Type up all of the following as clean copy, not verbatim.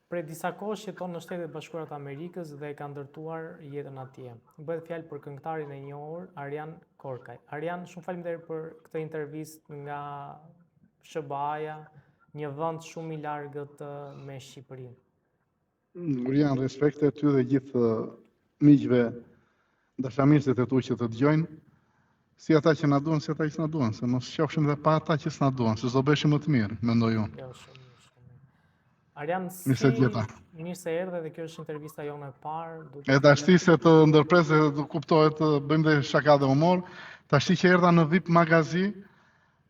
prej disa kohësh jeton në Shtetet Bashkuara të Amerikës dhe ka ndërtuar jetën atje. Bëhet fjalë për këngëtarin e njohur Arjan Korkaj. Arjan, shumë faleminderit për këtë intervistë nga SBA-ja, një vend shumë i largët me Shqipërinë. Gurian, respekt e ty dhe gjithë miqve dashamirësit e tu që të dëgjojnë, si ata që na duan, si ata që na duan, se mos qofshim dhe pa ata që s'na duan, se s'do beshim më të mirë, mendoj unë. Kjo është shumë mirë. Arjan, mirë se erdhe dhe kjo është intervista jonë e parë. E tashti se të ndërpresë të kuptohet, bëjmë dhe shaka dhe humor, tashti që erdha në VIP magazi,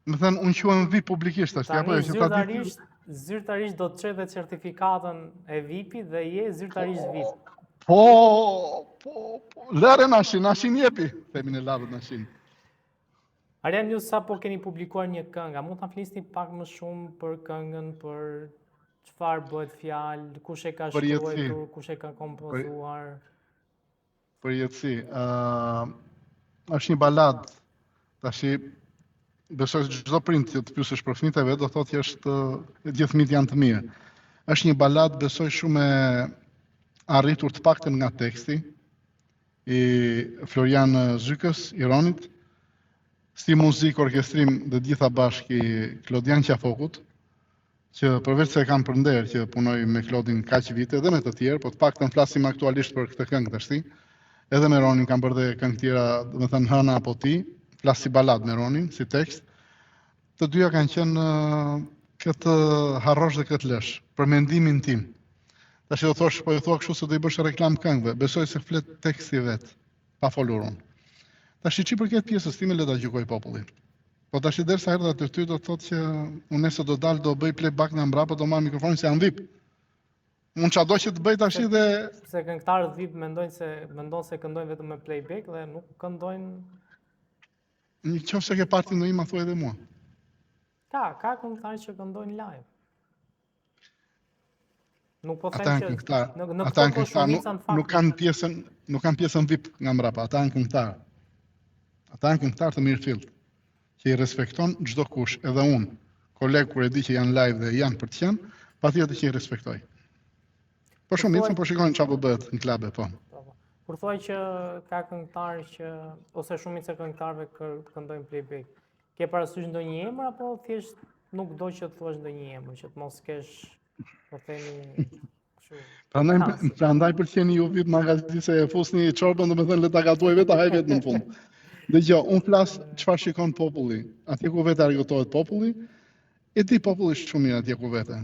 më thënë, unë quhem VIP publikisht tashti. Tani zyrtarisht do të çet dhe certifikatën e VIP-it dhe je zyrtarisht VIP. Po, lëre nashin jepi, themin e lavët nashin. Arjan, ju sa po keni publikuar një këngë, a mund ta flisni pak më shumë për këngën, për çfarë bëhet fjalë, kush e ka shkruar, kush e ka kompozuar? Për jetësi, është një balad, tashi besoj se çdo prind që të pyesësh për fëmijët e vet, do thotë që është gjithë fëmijët janë të mirë. Është një balad besoj shumë e arritur të paktën nga teksti i Florian Zykës, Ironit, si muzikë, orkestrim dhe gjitha bashkë i Klodian Qafokut, që përveç se kam përnder që punoj me Klodin kaq vite dhe me të tjerë, po të paktën flasim aktualisht për këtë këngë tashti. Edhe me Ronin kam bërë dhe këngë tjera, do të thënë Hëna apo Ti, flas si balad me Ronin, si tekst. Të dyja kanë qenë këtë harrosh dhe këtë lësh, për mendimin tim. Tash do thosh, po e thua kështu se do i bësh reklam këngëve, besoj se flet teksti vet, pa folur unë. Tash që përket pjesës time le ta gjykoj populli. Po tash derisa erdha te ty do të thotë që unë nëse do dal do bëj playback nga mbrapa, do marr mikrofonin se janë VIP. Unë çado që të bëj tash dhe se këngëtarët VIP mendon se këndojnë vetëm me playback dhe nuk këndojnë. Në qoftë se ke parti ndonjë ma thuaj edhe mua. Ka këngëtarë që këndojnë live. Nuk po them që në këtë poshtë nuk kanë pjesën VIP nga mbrapa, ata janë këngëtarë. Ata janë këngëtarë të mirëfillt, që i respekton çdo kush, edhe unë, kolegë kur e di që janë live dhe janë për të qenë, patjetër që i respektoj. Po shumicën po shikojnë çfarë bëhet në klube, po. Kur thoj që ka këngëtarë që ose shumica e këngëtarëve këndojnë playback, ke parasysh ndonjë emër apo thjesht nuk do që të thuash ndonjë emër, që të mos kesh, po themi, kështu. Prandaj pëlqeni ju VIP magazi se e fusni çorbën, domethënë le ta gatuaj vetë, haj vetë në fund. Dëgjoj, unë flas çfarë shikon populli. Atje ku vetë argëtohet populli, e di populli shumë mirë atje ku vetë.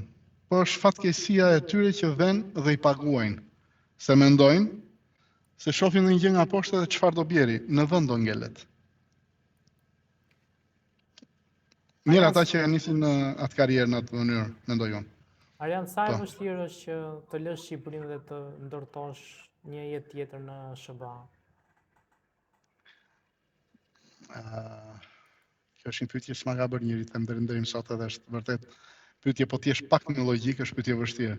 Po është fatkeqësia e tyre që vënë dhe i paguajnë. Se mendojnë se shohin një gjë nga poshtë dhe çfarë do bjeri, në vend do ngelet. Mirë ata që nisin atë karrierë në atë mënyrë, mendoj unë. Arjan, sa e vështirë është që të lësh Shqipërinë dhe të ndërtosh një jetë tjetër në SBA? Kjo është një pyetje që s'ma ka bërë njëri them deri më sot edhe është vërtet pyetje po t'jesh pak në logjik, është pyetje vështirë.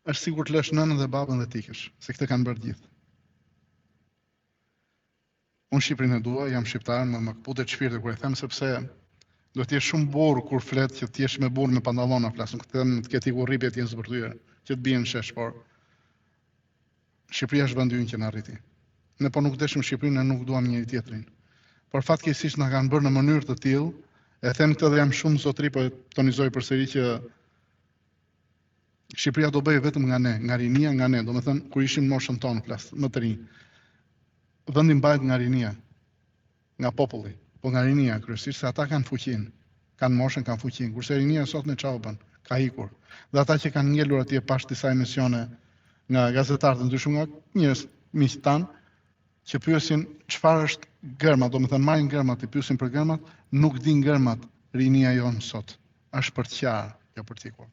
Është sigurt të lësh nënën dhe babën dhe t'ikësh, se këtë kanë bërë gjithë. Unë Shqipërinë e dua, jam shqiptar, më kputet shpirti kur e them sepse do të jesh shumë burr kur flet që t'jesh me burr me pantallona flas, nuk them të ketë iku rripje të jenë zbërthyer, që të bien shesh, por Shqipëria është vendi ynë që na arriti. Ne po nuk dëshim Shqipërinë, ne nuk duam njëri tjetrin. Por fatkeqësisht na kanë bërë në mënyrë të tillë, e them këtë dhe jam shumë zotëri, po tonizoj përsëri që Shqipëria do bëj vetëm nga ne, nga rinia nga ne, domethënë kur ishim në moshën tonë flas, më të rinj. Vendi mbahet nga rinia, nga populli, po nga rinia kryesisht se ata kanë fuqinë, kanë moshën, kanë fuqinë, kurse rinia sot në çfarë bën, ka ikur. Dhe ata që kanë ngelur atje pas disa emisione nga gazetarë të ndryshëm, nga njerëz miq tanë, që pyesin çfarë është gërma, domethënë marrin gërmat, i pyesin për gërmat, nuk din gërmat rinia jonë sot. Është për të qarë, jo për t'ikur.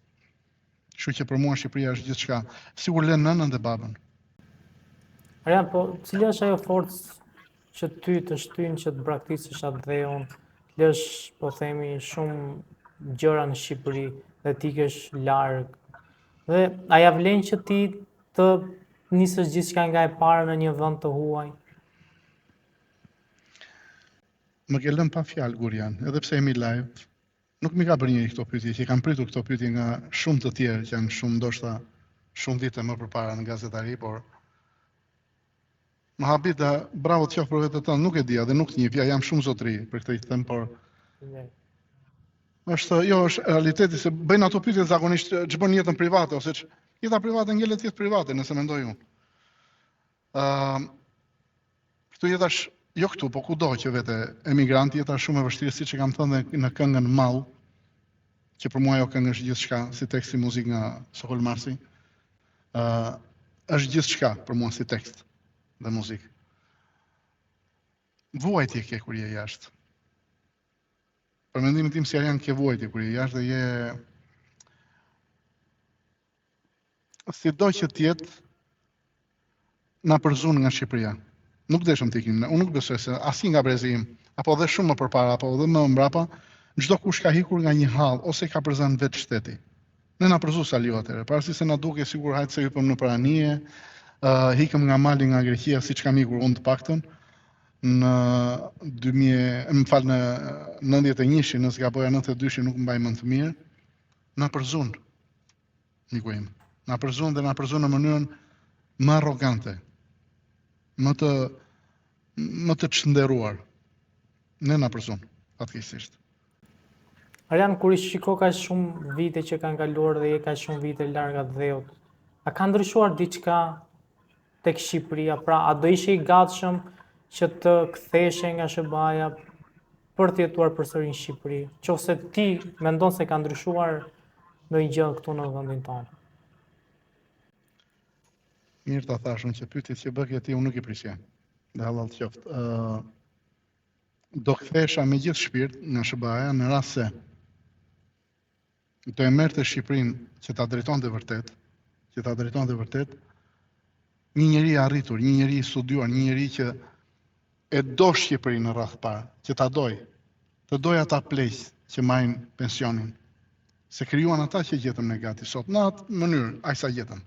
Kështu që për mua Shqipëria është gjithçka. Sigur lën nënën dhe babën. Arjan, po cila është ajo forcë që ty të shtyn që të braktisësh atë dheun, të lësh, po themi, shumë gjëra në Shqipëri dhe t'ikesh larg. Dhe a ja vlen që ti të nisësh gjithçka nga e para në një vend të huaj? Më ke lënë pa fjalë Gurian, edhe pse jemi live, nuk mi ka bërë njëri këto pyetje, që kanë pritur këto pyetje nga shumë të tjerë që janë shumë ndoshta shumë vite më përpara në gazetari, por më habita, bravo të qoftë për vetë tënë, nuk e dija dhe nuk njeh, ja jam shumë zotëri për këtë i them, por është realiteti se bëjnë ato pyetje zakonisht ç'bën jetën private ose jeta private ngelet jetë private nëse mendoj unë. Këtu jetash jo këtu, po kudo që vete emigrant jeta shumë e vështirë, siç e kam thënë në këngën Mall, që për mua ajo këngë është gjithçka, si tekst si muzikë nga Sokol Marsi. Është gjithçka për mua si tekst dhe muzikë. Vuajtje ke kur je jashtë. Për mendimin tim si janë ke vuajtje kur je jashtë dhe je sido që tjetë na përzun nga Shqipëria. Nuk deshëm të ikim, unë nuk besoj se asnjë nga brezi im, apo dhe shumë më përpara, apo dhe më mbrapa, çdo kush ka hikur nga një hall ose ka përzan vetë shteti. Ne na përzu Saliu atëherë, pavarësisht se na duke sigur hajtë se hypëm në Paranie, hikëm nga mali nga Greqia, siç kam ikur unë të paktën, në 91-shin, nëse ka bëja 92-shin, nuk mbaj mend të mirë, na përzun, miku im. Na përzun dhe na përzun në mënyrën më arrogante, më të çnderuar. Ne na përzun, fatkeqësisht. Arjan, kur i shiko ka shumë vite që kanë kaluar dhe je ka shumë vite larg atë dheut, a ka ndryshuar diçka tek Shqipëria? Pra, a do ishe i gatshëm që të ktheshe nga SBA-ja për të jetuar përsëri në Shqipëri? Qofse ti mendon se ka ndryshuar ndonjë gjë këtu në vendin tonë? Mirë ta thashun që pyetjet që bëke ti unë nuk i prisjem. Dhe halal të qoftë. Do kthesha me gjithë shpirt nga SBA-ja në rast se do e merrte Shqipërinë që ta drejtonte vërtet, një njeri i arritur, një njeri i studiuar, një njeri që e do Shqipërinë në radhë parë, që ta doj, të doj ata pleq që marrin pensionin, se krijuan ata që gjetëm ne gati sot, në atë mënyrë, aq sa gjetëm.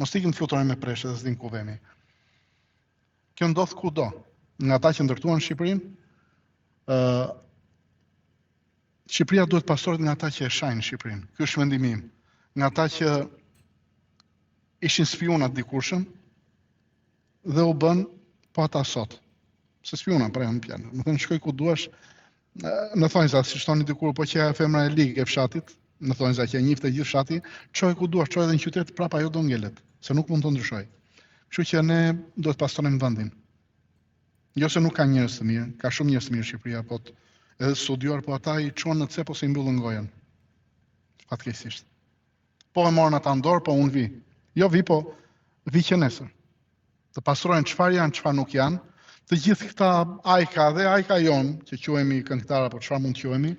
Mos ikim të fluturojmë me preshë dhe s'dim ku vemi. Kjo ndodh kudo, nga ata që ndërtuan Shqipërinë, Shqipëria duhet pastrohet nga ata që e shajnë Shqipërinë. Ky është mendimi im. Nga ata që ishin spiona dikurshëm dhe u bën po ata sot. Se spiona pra janë pjanë. Më thënë shkoj ku duash, në thonjza, si shtoni dikur, po që e femra e ligë e fshatit, në thonjza që e njifte gjithë fshati, çoj ku duash, çoj edhe në qytet, prapa ajo do ngelet, se nuk mund të ndryshoj. Kështu që ne duhet pastrojmë vendin. Jo se nuk ka njerëz të mirë, ka shumë njerëz të mirë në Shqipëri, po edhe studiuar, po ata i çuan në cep ose i mbyllën gojën. Fatkeqësisht. Po e morën ata në dorë, po unë vi. Jo vi, po vi që nesër. Të pastrojnë çfarë janë, çfarë nuk janë. Të gjithë këta ajka dhe ajka jon, që quhemi këngëtar apo çfarë mund të quhemi,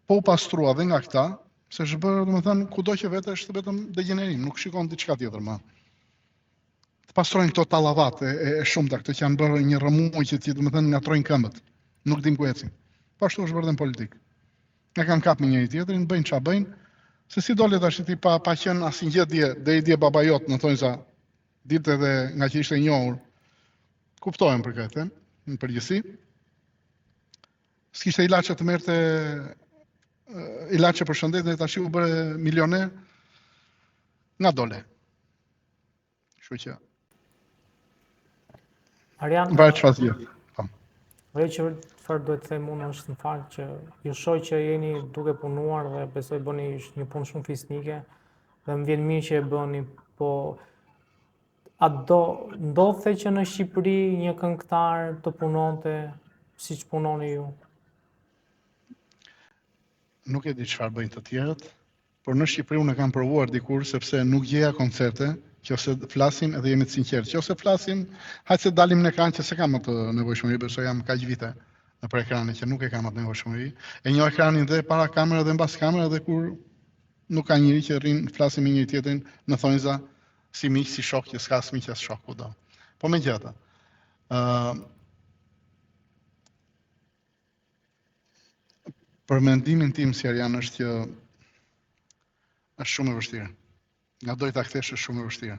po u pastrua dhe nga këta, se është bërë, domethënë, kudo që vete është vetëm degenerim, nuk shikon diçka tjetër më. Të pastrojnë këto tallavat e shumta, këto që janë bërë një rrëmuj që domethënë ngatrojnë këmbët. Nuk dim ku ecin. Po ashtu është bërë dhe në politikë. Ne kanë kap me njëri tjetrin, bëjnë çfarë bëjnë, se si dole tash ti pa qenë asnjë gjë dje, deri dje babajot, në thonjza, ditë edhe nga që ishte i njohur, kuptohen për këtë, në përgjithësi. S'kishte ilaçe të merrte ilaçe për shëndet dhe tash u bëre milioner nga dole. Kështu që Arjan, mbaj çfarë thjet. Ajo që çfarë duhet të them unë është në fakt që ju shoh që jeni duke punuar dhe besoj bëni një punë shumë fisnike dhe më vjen mirë që e bëni, po a do ndodhte që në Shqipëri një këngëtar të punonte siç punoni ju? Nuk e di çfarë bëjnë të tjerët, por në Shqipëri unë e kam provuar dikur sepse nuk gjeja koncerte, qofse flasim edhe jemi të sinqertë. Qofse flasim, hajtë se dalim në ekran që se kam atë nevojshmëri, besoj jam kaq vite nëpër ekranin që nuk e kam atë nevojshmëri. E njoh ekranin dhe para kamerës dhe mbas kamerës dhe kur nuk ka njëri që rrin flasim me njëri tjetrin në thonjza si miq, si shok, që s'ka asmiq as shok kudo. Po megjithatë, për mendimin tim si Arjan është që është shumë e vështirë. Nga doj ta kthesh është shumë e vështirë.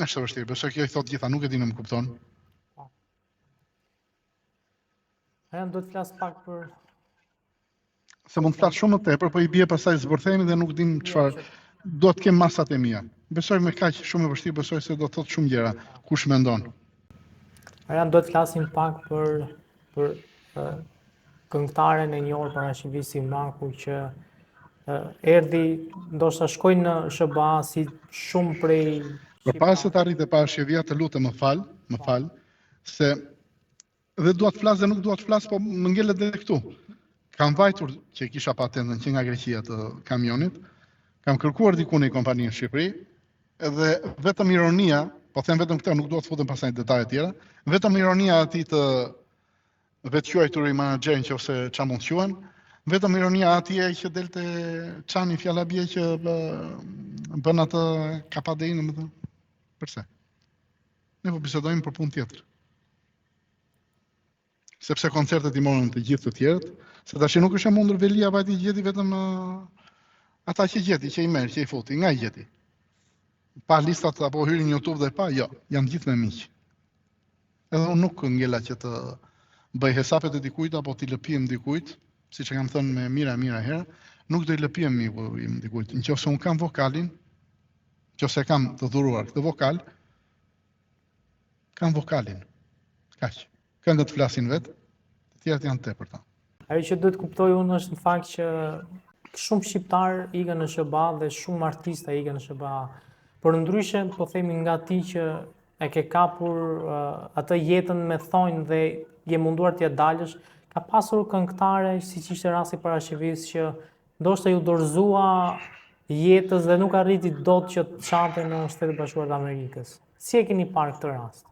Është e vështirë, besoj kjo i thot gjitha, nuk e di në më kupton. Arjan, do të flas pak për Se mund të flas shumë më tepër, po i bie pastaj zbërthemi dhe nuk dim çfarë do të kem masat e mia. Besoj me kaq shumë e vështirë, besoj se do të thotë shumë gjëra. Kush mendon? Arian, do të flasim pak për këngëtaren e njohur parashikisë si Maku që erdhi, ndoshta shkoi në SBA si shumë prej Përpara se të arrit e parashkevia, të lutem më fal, se dhe dua të flas dhe nuk dua të flas, po më ngelet edhe këtu. Kam vajtur që kisha patentën që nga Greqia të kamionit, kam kërkuar diku në kompani në Shqipëri, edhe vetëm ironia, po them vetëm këtë, nuk dua të futem pastaj në detaje tjera, vetëm ironia e atij të vetquajtur i menaxherin që ose çfarë mund të quhen, vetëm ironia atij që delte çani fjala bie që bën atë kapadein, domethënë. Përse? Ne po bisedojmë për punë tjetër. Sepse koncertet i morën të gjithë të tjerët, se tash nuk është e mundur Velia vajti gjeti vetëm ata që gjeti, që i merr, që i futi, nga i gjeti. Pa listat apo hyri në YouTube dhe pa, jo, janë gjithë me miq. Edhe unë nuk ngela që të bëj hesapet e dikujt apo t'i lëpijem dikujt, siç e kam thënë me mira herë, nuk do i lëpijem im dikujt. Nëse un kam vokalin, nëse kam të dhuruar këtë vokal, kam vokalin. Kaq. Këngët flasin vetë, të tjerat janë tepërta. Ajo që duhet kuptoj unë është në fakt që shumë shqiptar ikën në SBA dhe shumë artista ikën në SBA. Por ndryshe, po themi nga ti që e ke kapur atë jetën me thonjë dhe je munduar t'ja dalësh, ka pasur këngëtare, siç ishte rasti parashikisë që ndoshta ju dorëzua jetës dhe nuk arriti dot që të çante në Shtetet Bashkuara të Amerikës. Si e keni parë këtë rast?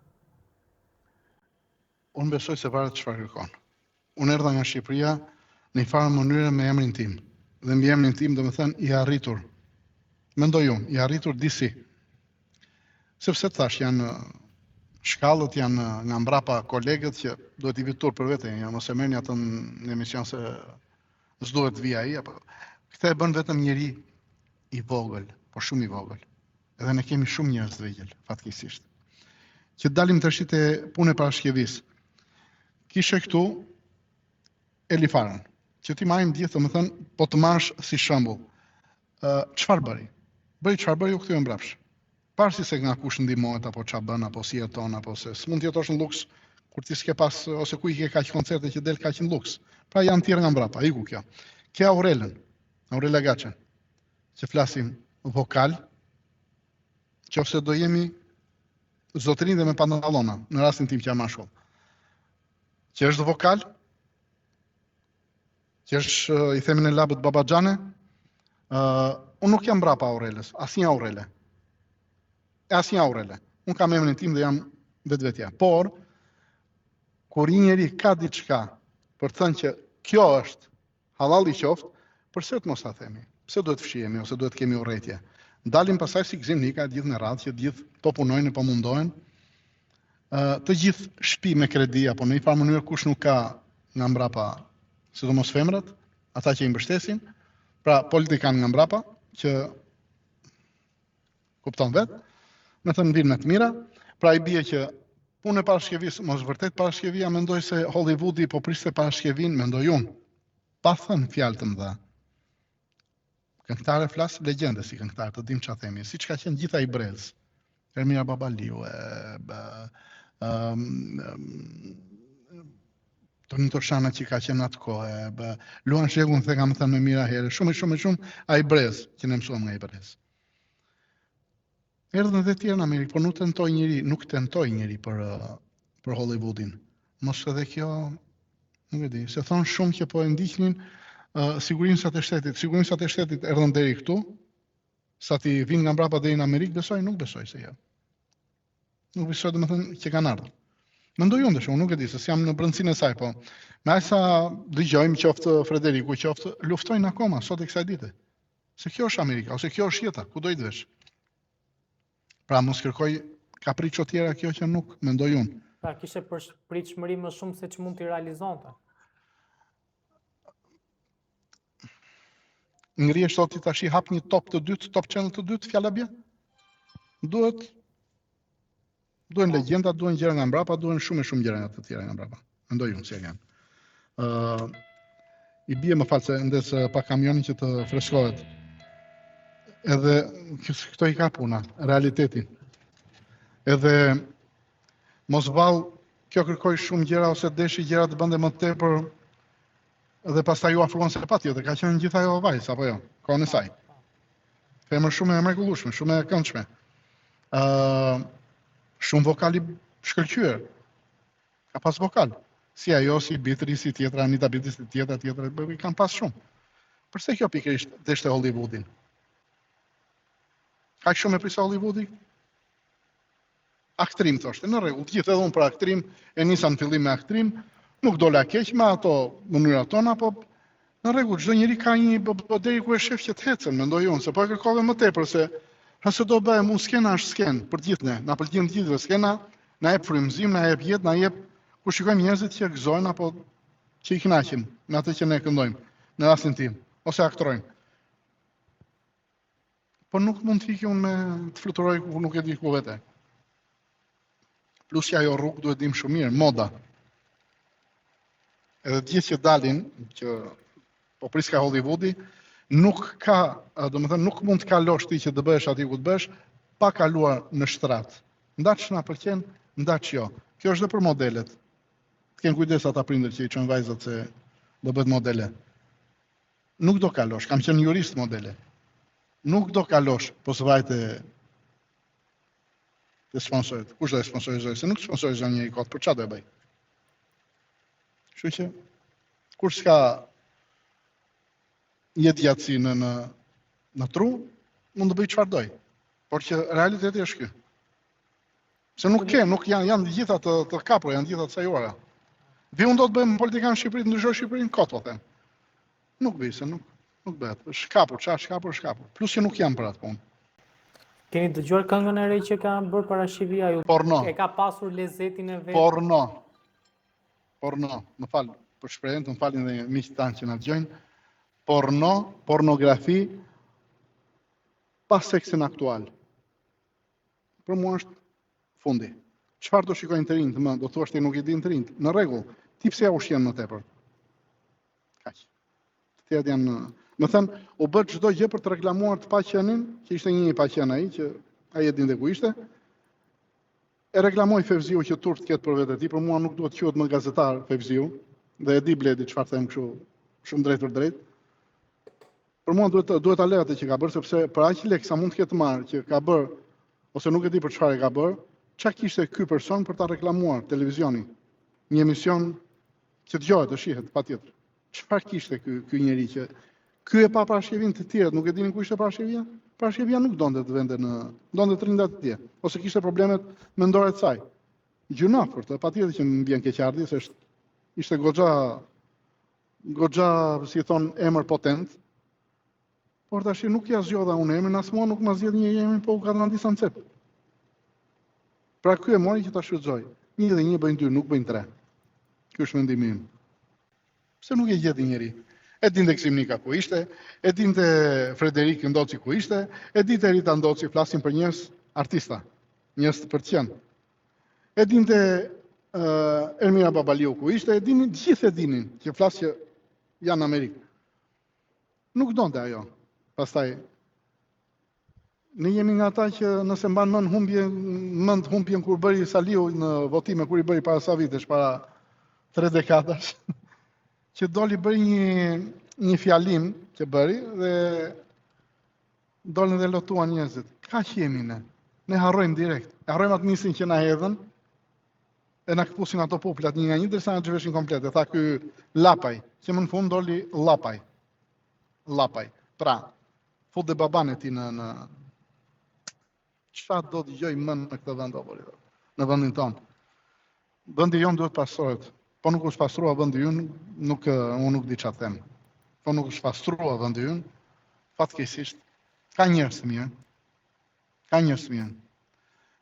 Unë besoj se varet çfarë kërkon. Unë erdha nga Shqipëria në një farë mënyrë me emrin tim. Dhe mbi emrin tim domethënë i arritur. Mendoj unë, i arritur disi. Sepse thash janë shkallët, janë nga mbrapa kolegët që duhet i vitur për vete, ja mos e merrni atë në emision se s'duhet vi ai apo. Këtë e bën vetëm njëri i vogël, por shumë i vogël. Edhe ne kemi shumë njerëz të vegjël, fatkeqësisht. Që dalim tash te punë e parashkjevisë. Kishe këtu Elifarën, që ti marrim gjithë, domethënë, po të marrësh si shembull. Çfarë bëri? Bëri çfarë bëri u kthye mbrapsh. Pavarësisht se nga kush ndihmohet apo ç'a bën apo si jeton apo se s'mund të jetosh në luks kur ti s'ke pas ose ku i ke kaq koncerte që del kaq në luks. Pra janë tjerë nga mbrapa, iku kjo. Ke Aurela Gaçën, që flasim vokal, qofse do jemi zotërin dhe me pantallona, në rastin tim që jam mashkull. Që është vokal, që është i themin e labët Babaxhane, unë nuk jam mbrapa Aurelës, asnjë Aurele. Asnjë Aurele. Unë kam emrin tim dhe jam vetvetja. Por kur një njeri ka diçka për të thënë që kjo është halal i qoftë, pse të mos ta themi? Pse duhet fshihemi ose duhet kemi urrëtie? Dalim pasaj si gëzim nika gjithë në radhë që gjithë po punojnë, po mundohen. Të gjithë shtëpi me kredi apo në një farë mënyrë kush nuk ka nga mbrapa, sidomos femrat, ata që i mbështesin, pra politikan nga mbrapa që kupton vetë, me thënë vinë me të mira, pra i bie që punë e parashkjevisë, mos vërtet parashkjevia mendoj se Hollywoodi po priste parashkjevin, mendoj unë, pa thënë fjalë të mëdha. Këngëtare flas legjende si këngëtare, të dim ç'a themi, siç ka qenë gjithaj brez. Ermira Babaliu, Toni Torshana që ka qenë atë kohë, Luan Shegun the kam thënë më mira herë, shumë ai brez që ne mësuam nga ai brez. Erdhën edhe tjerë në Amerikë, por nuk tentoi njëri për Hollywoodin. Mos edhe kjo, nuk e di, se thonë shumë që po e ndiqnin sigurisat e shtetit. Sigurisat e shtetit erdhën deri këtu, sa ti vinë nga mbrapa deri në Amerikë, besoj, nuk besoj se janë. Nuk besoj domethënë që kanë ardhur. Mendoj unë shumë, nuk e di se jam në brendësinë e saj, po me sa dëgjojmë qoftë Frederiku, qoftë luftojnë akoma sot e kësaj dite. Se kjo është Amerika ose kjo është jeta, ku do i dvesh. Pra mos kërkoj kapriço tjera kjo që nuk mendoj unë. Pra kishte pritshmëri më shumë se që mund t'i realizonte. Ngrihesh sot ti tash i hap një top të dytë, top channel të dytë, fjala bie. Duhen legjenda, duhen gjëra nga mbrapa, duhen shumë gjëra të tjera nga mbrapa. Mendoj unë se janë. I bie më falë se ndes pa kamionin që të freskohet. Edhe këto i ka puna, realiteti. Edhe mos vallë kjo kërkoj shumë gjëra ose deshi gjëra të bënde më tepër dhe pastaj ju afruan se patjetër, ka qenë gjithë ajo vajzë apo jo, kohën e saj. Femër shumë e mrekullueshme, shumë e këndshme. Shumë vokali shkëlqyer. Ka pas vokal. Si ajo, si Bitri, si tjetra, Anita Bitri, si tjetra, kanë pas shumë. Përse kjo pikërisht deshte Hollywoodin? Ka shumë e prisa Hollywoodi? Aktrim, thoshte, në rregull, gjithë edhe unë për aktrim, e nisa në fillim me aktrim, nuk dola keq me ato mënyrat tona, po në rregull, çdo njeri ka një deri ku e shef që të hecën, mendoj unë, se po e kërkove më tepër se nëse do bëhem unë skena është skenë për gjithë ne, na pëlqen të gjithëve skena, na jep frymëzim, na jep jetë, na jep ku shikojmë njerëzit që gëzojnë apo që i kënaqen me atë që ne këndojmë, në rastin tim, ose aktorojmë. Po nuk mund të hiki unë me të fluturoj ku nuk e di ku vete. Plus që ajo rrugë duhet dim shumë mirë, moda. Edhe gjithë që dalin, që po priska Hollywoodi, nuk ka, nuk mund të kalosh ti që të bëhesh aty ku të bëhesh, pa kaluar në shtrat. Ndaç na pëlqen, ndaç jo. Kjo është dhe për modelet. Të kenë kujdes ata prindër që i çojnë vajzat se do bëhet modele. Nuk do kalosh, kam qenë jurist modele. Nuk do kalosh, po së vajte të sponsorit. Kush do e sponsorizoj? Se nuk sponsorizoj një i kotë, për çfarë do e bëj? Kështu që, kur s'ka jetë gjatësi në tru, mund të bëj çfarë doj. Por që realiteti është ky. Se nuk janë gjitha të kapur, janë gjitha të sajuara. Vi unë do të bëjmë politikan Shqipëri, të ndryshoj Shqipërinë, kotë, po them. Nuk bëj, se nuk bëhet. Shkapur, shkapur. Plus që nuk jam për atë punë. Keni dëgjuar këngën e re që ka bërë parashivia ju? Porno. E ka pasur lezetin e vetë? Porno. Më falë për shprehjen, më falin dhe miqtë tanë që na dëgjojnë. Pornografi pa seksin aktual. Për mua është fundi. Çfarë do shikojnë të rinjt, do thuash ti nuk i din të rinjt. Në rregull, ti pse ja ushqen më tepër? Kaq. Të tjerët janë, më thënë, u bë çdo gjë për të reklamuar të paqenin, që ishte një i paqen ai, që ai e dinte ku ishte. E reklamoi Fevziu që turp të ketë për vetë e tij, për mua nuk duhet të quhet më gazetar Fevziu, dhe e di Bledi çfarë them kështu, shumë drejt për drejt. Për mua duhet ta lë atë që ka bërë, sepse për aq lek sa mund të ketë marrë që ka bërë, ose nuk e di për çfarë e ka bërë, çka kishte ky person për ta reklamuar televizionin? Një emision që dëgohet, të shihet patjetër. Çfarë kishte ky njeri që ky e pa parashivin të tjerët, nuk e dinin ku ishte parashivia? Parashivia nuk donte të vende donte të rinde atje, ose kishte problemet mendore të saj. Gjunafër, patjetër që më vjen keqardhje, se ishte goxha, si thon, emër potent. Por tash nuk ja zgjodha unë emrin, as mua nuk ma zgjedh një emrin, po u ka dhënë disa ncep. Pra ky e mori që ta shfrytëzoj. 1 dhe 1 bëjnë 2, nuk bëjnë 3. Ky është mendimi im. Pse nuk e gjeti njëri? E dinte Gzimnika ku ishte, e dinte Frederik Ndoci ku ishte, e dinte Rita Ndoci, flasin për njerëz artista, njerëz të përqen. E dinte Ermira Babaliu ku ishte, gjithë e dinin që flas që janë në Amerikë. Nuk donte ajo. Pastaj ne jemi nga ata që nëse mban mend humbjen kur bëri Saliu në votime, kur i bëri para sa vitesh, para 3 dekadash, që doli bëri një fjalim që bëri dhe dolën dhe lotuan njerëzit. Kaq jemi ne. Ne harrojmë direkt. E harrojmë atë nisin që na hedhën, e na kpusin ato popullat një nga një derisa na xhiveshin komplet. E tha ky Lapaj, që më në fund doli Lapaj. Pra, fut dhe baban e ti në çfarë do dëgjoj më në këtë vend apo në vendin tonë. Vendi jon duhet pastrohet. Po nuk është pastrua vendi ynë, unë nuk di çfarë them. Po nuk është pastrua vendi ynë, fatkeqësisht ka njerëz të mirë.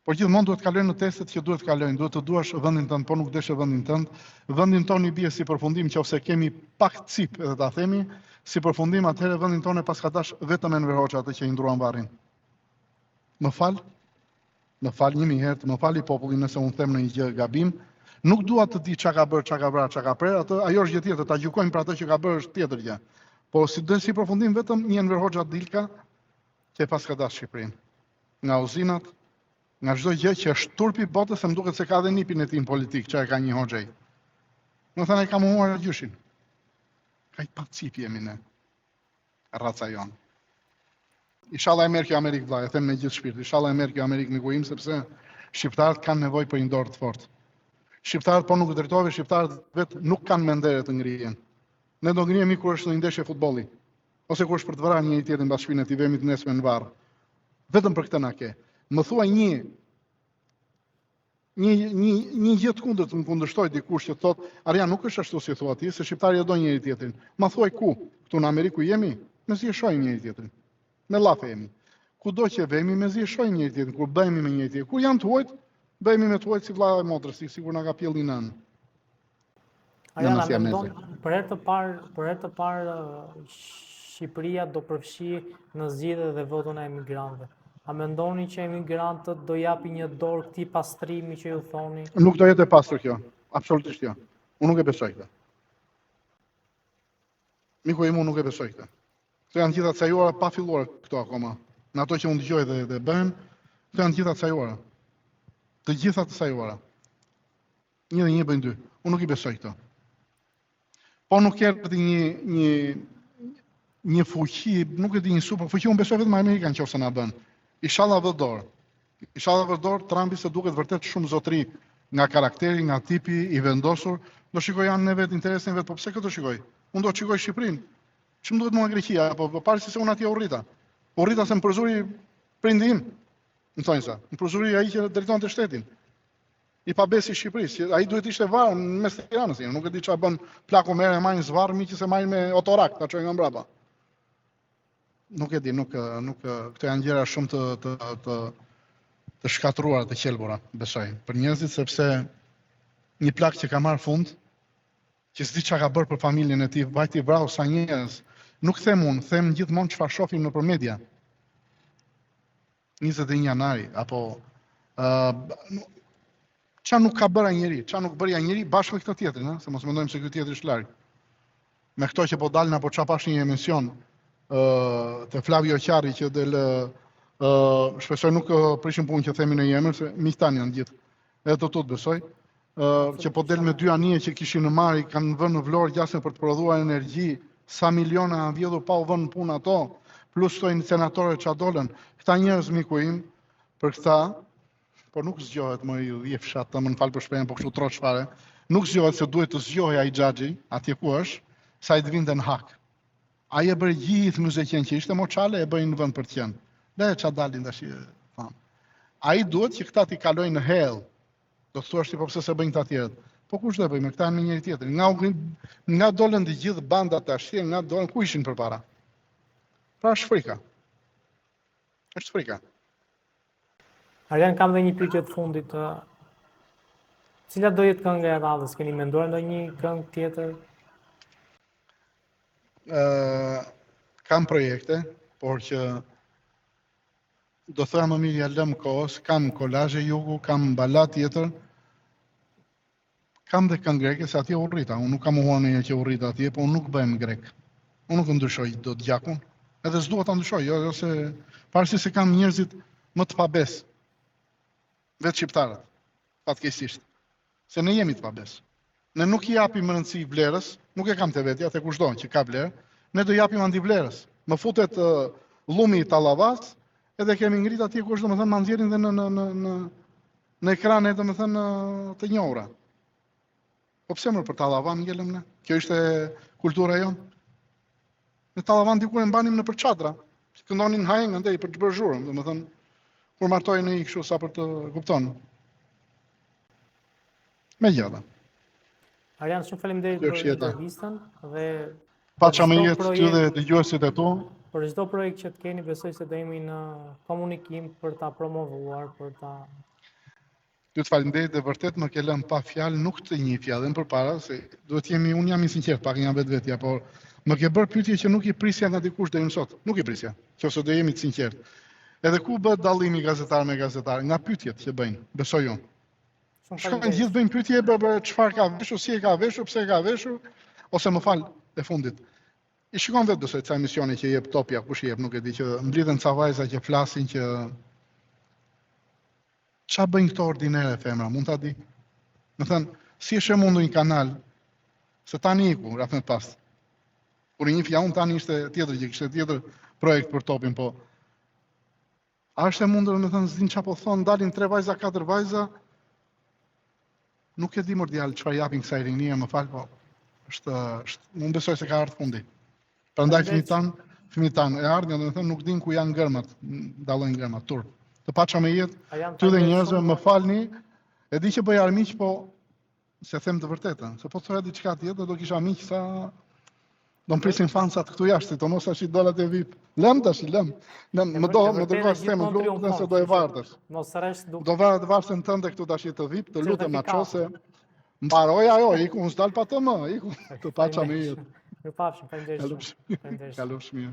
Por gjithmonë duhet të kalojnë në testet që duhet të kalojnë, duhet të duash vendin tënd, po nuk desh vendin tënd. Vendin tonë i bie si përfundim nëse kemi pak cip, edhe ta themi, si përfundim atëherë vendin tonë pas ka dash vetëm Enver Hoxha atë që i ndruan varrin. Më fal 1000 herë, më fali populli nëse unë them në një gjë gabim, Nuk dua të di çka ka bërë, çka ka vrarë, çka ka prerë, ajo është gjë tjetër, ta gjykojmë për atë që ka bërë është tjetër gjë. Po si përfundim vetëm një Enver Hoxha Dilka që pas ka dashur Shqipërinë. Nga uzinat, nga çdo gjë që është turpi botës, se më duket se ka dhe nipin e tij politik, që e ka një Hoxhaj. Më thënë ai ka muar gjyshin. Ka i pa cip jemi ne. Raca jonë. Inshallah e merr kjo Amerikë vllai, e them me gjithë shpirt. Inshallah e merr kjo Amerikë miku im sepse shqiptarët kanë nevojë për një dorë të fortë. Shqiptarët po nuk drejtoheve, shqiptarët vetë nuk kanë mendere të ngrihen. Ne do ngrihemi kur është në ndeshje futbolli, ose kur është për të vrarë njëri tjetrin mbas shpinën e tij vemi të nesme në varr. Vetëm për këtë na ke. Më thuaj një gjë të kundërt, më kundërshtoi dikush që thotë, Arjan nuk është ashtu si thua ti, se shqiptarët e dojnë njëri tjetrin. Ma thuaj ku? Këtu në Amerikë ku jemi, mezi e shohim njëri tjetrin. Me llafe jemi. Kudo që vemi, mezi e shohim njëri tjetrin, kur bëhemi me njëri tjetrin. Kur janë të huajt, bëhemi me të huajt si vlla e motrës, sikur na ka pjellë nën. Arjana, mendon për herë të parë Shqipëria do përfshi në zgjedhje dhe votën e emigrantëve. A mendoni që emigrantët do japi një dorë këtij pastrimi që ju thoni? Nuk do jetë e pastër kjo, absolutisht jo. Unë nuk e besoj këtë. Miku im, unë nuk e besoj këtë. Këto janë gjitha cajuara pa filluar këto akoma. Në ato që unë dëgjoj dhe bëhen, këto janë gjitha cajuara. Të gjitha të cajuara. Një dhe një bëjnë dy. Unë nuk i besoj këto. Po nuk erdhi një fuqi, nuk e di një super fuqi, unë besoj vetëm Amerikan nëse na bën. Inshallah vë dorë. Inshallah vë dorë, Trumpi se duket vërtet shumë zotëri nga karakteri, nga tipi i vendosur, do shikoj janë në vetë interesin vetë, po pse këtë do shikoj? Unë do të shikoj Shqipërinë. Ç'm duhet mua Greqia, po parë se unë atje u rrita. U rrita se më përzuri prindi im. Më thonë sa, më përzuri ai që drejtonte shtetin. I pabesi Shqipërisë, që ai duhet ishte varë në mes të Tiranës, nuk e di çfarë bën plaku merë e marrin zvarr miqë se marrin me otorak, ta çojnë nga mbrapa. Nuk e di, nuk këto janë gjëra shumë të shkatruara, të qelbura, besoj, për njerëzit sepse një plak që ka marrë fund, që s'di çka ka bërë për familjen e tij, vajti vrau sa njerëz. Nuk them unë, them gjithmonë çfarë shohim nëpër media. 21 janari apo qa nuk ka bëra njëri, qa nuk bërja njëri bashkë me këtë tjetrin, se mos mendojmë se këtë tjetri është larg. Me këto që po dalin apo qa pash një emision të Flavio Qari që del shpresoj nuk prishin punë që themi në emër, se miqtan janë gjithë. Edhe të tut besoj. Që po del me dy anije që kishin në mari, kanë vënë në Vlorë gjasme për të prodhuar energji, sa miliona kanë vjedhur pa u vënë në punë ato, plus këto senatorë që dolën. Këta njerëz miku im, për këta, por nuk zgjohet më i fshat, më fal për shprehjen, po kështu troç fare. Nuk zgjohet se duhet të zgjohej ai xhaxhi, atje ku është, sa i të vinte në hak. Ai e bëri gjithë muzikën që ishte moçale e bëjnë në vend për të qenë. Dhe ç'a dalin tash fam. Ai duhet që këta t'i kalojnë në hell. Do të thuash ti po pse se bëjnë këta tjerët. Po kush do e bëjmë? Këta janë me njëri tjetrin. Nga dolën të gjithë bandat tash, nga dolën ku ishin përpara. Pra është frika. Është frika. Arjan, kam dhe një pyetje të fundit. Cila do jetë kënga e radhës? Keni menduar ndonjë këngë tjetër? Kam projekte, por që do thëra më mirë ja lëm kohës, kam kolazhe jugu, kam balat tjetër, kam dhe këngë greke, se atje u rrita, unë nuk kam u huar në një që u rrita atje, po unë nuk bëhem grek. Unë nuk ndryshoj do të gjakun, edhe s'dua ta ndryshoj, jo se parësi se kam njerëzit më të pabes, vetë shqiptarët, fatkeqësisht, se ne jemi të pabes. Ne nuk i japim rëndësi vlerës, nuk e kam të vetja, te kushdo që ka vlerë, ne do japim andi vlerës. Më futet llumi i Tallavas, edhe kemi ngrit atje kush domethënë ma nxjerrin dhe në ekrane domethënë të njohura. Po pse më për Tallavan ngelëm ne? Kjo ishte kultura jonë. Në Tallavan diku e mbanim në për çadra, këndonin hajeng andaj për të bërë zhurmë, domethënë kur martojnë në kështu sa për të kupton. Megjithatë. Arjan, shumë faleminderit për intervistën dhe paça me jetë ty dhe dëgjuesit e tu. Për çdo projekt që të keni, besoj se do jemi në komunikim për ta promovuar, për ta. Ju të falenderoj dhe vërtet më ke lënë pa fjalë, nuk të një fjalë më përpara, se duhet jemi, unë jam i sinqert, pak nga vetvetja, por më ke bërë pyetje që nuk i prisja nga dikush deri më sot. Nuk i prisja, qoftë do jemi të sinqert. Edhe ku bëhet dallimi gazetar me gazetar, nga pyetjet që bëjnë, besoj unë. Shkojnë faleminderit. gjithë bëjnë pyetje për çfarë ka veshur, si e ka veshur, pse e ka veshur, ose më fal e fundit. I shikon vetë besoj ca emisione që jep Topja, kush i jep, nuk e di, që mblidhen ca vajza që flasin që ç'a bëjnë këto ordinere femra, mund ta di? Më thënë, si është e mundur një kanal, se tani iku, rreth më pas. Kur i njifja unë tani ishte tjetër gjë, kishte tjetër projekt për Topin, po a është e mundur, më thënë, s'din ç'a po thon, dalin 3 vajza, 4 vajza, nuk e di mordjal çfarë japin kësaj rinie, më fal, po unë besoj se ka ardhur fundi. Prandaj fëmijët tanë e ardhin, domethënë nuk din ku janë gërmat, dallojnë gërmat, turp. Të paça me jetë, ty dhe njerëzve, më falni, e di që bëj armiq, po se them të vërtetën, se po thoya diçka tjetër, do kisha miq sa do mprisin fansat këtu jashtë, to mos tash i dolat e VIP. Lëm tash, lëm. Më dërgosh se më blu, nëse do e vartësh. Mos rresh duke. Do varsen tënde këtu tash të VIP, të lutem açose. Mbaroj ajo, iku s'dal pa të më, iku. Të paça me jetë. Ju pafshim, faleminderit. Kalofsh mirë.